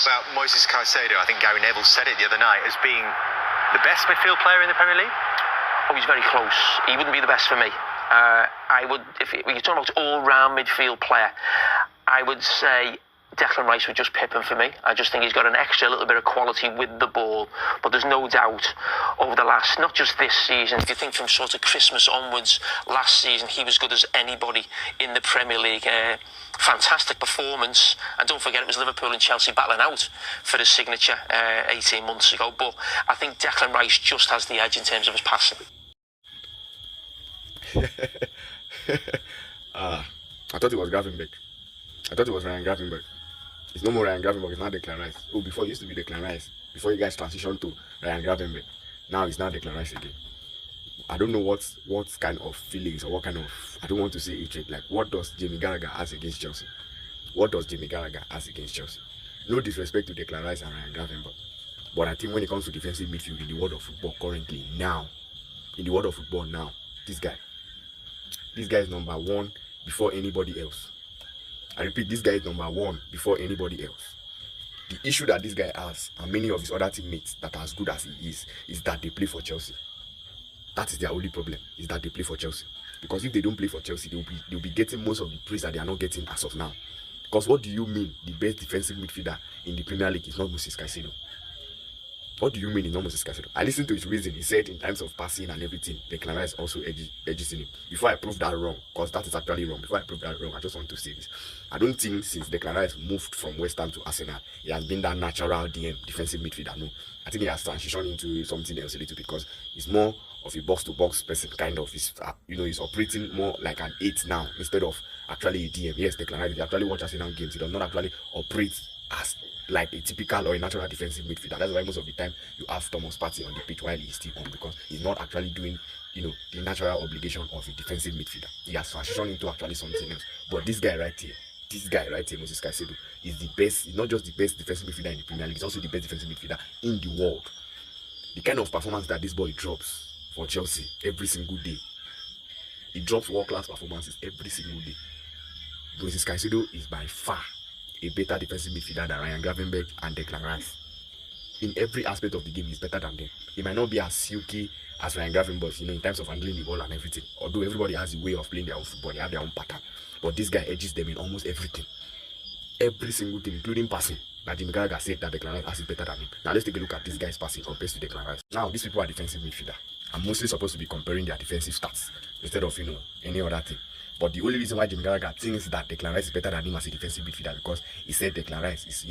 about Moises Caicedo. I think Gary Neville said it the other night as being the best midfield player in the Premier League. Oh, he's very close. He wouldn't be the best for me. I would, if you're talking about all-round midfield player, I would say Declan Rice would just pip him for me. I just think he's got an extra little bit of quality with the ball. But there's no doubt over the last, not just this season, if you think from sort of Christmas onwards, last season, he was good as anybody in the Premier League. Fantastic performance. And don't forget, it was Liverpool and Chelsea battling out for his signature 18 months ago. But I think Declan Rice just has the edge in terms of his passing. I thought it was Gravenberch. I thought it was Ryan Gravenberch. It's no more Ryan Gravenberch, it's not Declan Rice. Oh, before it used to be Declan Rice. Before you guys transitioned to Ryan Gravenberch. Now it's not Declan Rice again. I don't know what kind of feelings or what kind of, I don't want to say hatred. Like, what does Jamie Carragher has against Chelsea? What does Jamie Carragher has against Chelsea? No disrespect to Declan Rice and Ryan Gravenberch. But I think when it comes to defensive midfield in the world of football currently, now, in the world of football now, this guy is number one before anybody else. I repeat, this guy is number one before anybody else. The issue that this guy has, and many of his other teammates that are as good as he is that they play for Chelsea. That is their only problem, is that they play for Chelsea. Because if they don't play for Chelsea, they'll be getting most of the praise that they are not getting as of now. Because what do you mean the best defensive midfielder in the Premier League is not Moises Caicedo? What do you mean it's not Moises Caicedo? I listened to his reason. He said in terms of passing and everything, Declan Rice also edges in him. Before I prove that wrong, because that is actually wrong. Before I prove that wrong, I just want to say this. I don't think since Declan Rice moved from West Ham to Arsenal, he has been that natural defensive midfielder. No, I think he has transitioned into something else a little bit because he's more of a box-to-box person, kind of. He's operating more like an 8 now instead of actually a DM. Yes, Declan Rice, if you actually watch Arsenal games, he does not actually operate as like a typical or a natural defensive midfielder. That's why most of the time you have Thomas Partey on the pitch while he's still on, because he's not actually doing, the natural obligation of a defensive midfielder. He has transitioned into actually something else. But this guy right here, Moises Caicedo, is the best. He's not just the best defensive midfielder in the Premier League, he's also the best defensive midfielder in the world. The kind of performance that this boy drops for Chelsea every single day, he drops world-class performances every single day. Moises Caicedo is by far a better defensive midfielder than Ryan Gravenberch and Declan Rice. In every aspect of the game, he's better than them. He might not be as silky as Ryan Gravenberch, in terms of handling the ball and everything. Although everybody has a way of playing their own football, they have their own pattern. But this guy edges them in almost everything. Every single thing, including passing. That Jamie Carragher said that Declan Rice is better than him. Now let's take a look at this guy's passing compared to Declan Rice. Now, these people are defensive midfielder. I'm mostly supposed to be comparing their defensive stats instead of, any other thing. But the only reason why Jamie Carragher thinks that Declan Rice is better than him as a defensive midfielder because he said Declan Rice is,